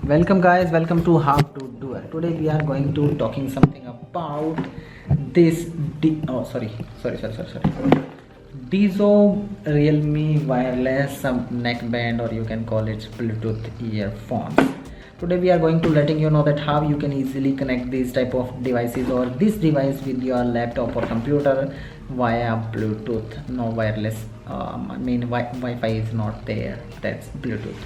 Welcome guys, welcome to How to Do It. Today we are going to talking something about this Dizo Realme wireless neckband, or you can call it Bluetooth earphones. Today we are going to letting you know that how you can easily connect these type of devices or this device with your laptop or computer via Bluetooth. No wireless, Wi-Fi is not there, that's Bluetooth.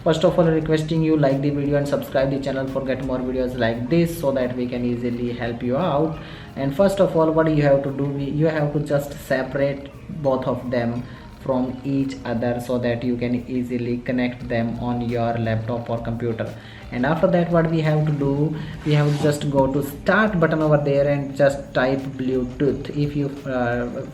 First of all, requesting you like the video and subscribe the channel for get more videos like this so that we can easily help you out. And first of all, what you have to do, you have to just separate both of them from each other so that you can easily connect them on your laptop or computer. And after that, what we have to do, we have to just go to start button over there and just type Bluetooth. If you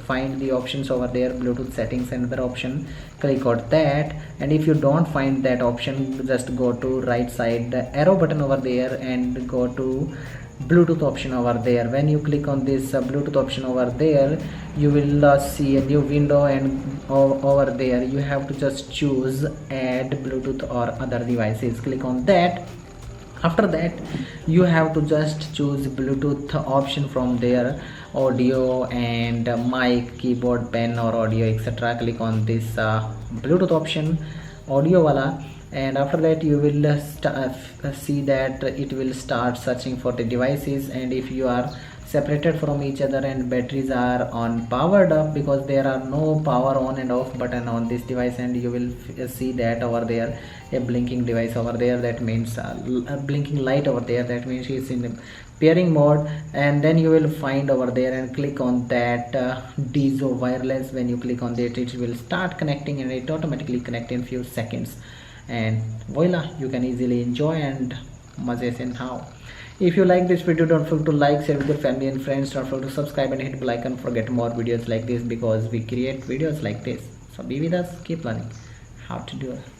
find the options over there, Bluetooth settings, another option, click on that. And if you don't find that option, just go to right side the arrow button over there and go to Bluetooth option over there. When you click on this Bluetooth option over there, you will see a new window, and over there you have to just choose add Bluetooth or other devices. Click on that. After that, you have to just choose Bluetooth option from there, audio and mic, keyboard, pen or audio, etc. Click on this Bluetooth option, audio wala. And after that you will see that it will start searching for the devices. And if you are separated from each other and batteries are on powered up, because there are no power on and off button on this device, and you will see that over there a blinking device over there, that means a blinking light over there, that means it's in pairing mode. And then you will find over there and click on that Dizo wireless. When you click on that, it will start connecting and it automatically connect in few seconds. And voila, you can easily enjoy and maze se now. If you like this video, don't forget to like, share with your family and friends. Don't forget to subscribe and hit bell icon for get more videos like this, because we create videos like this. So be with us, keep learning how to do it.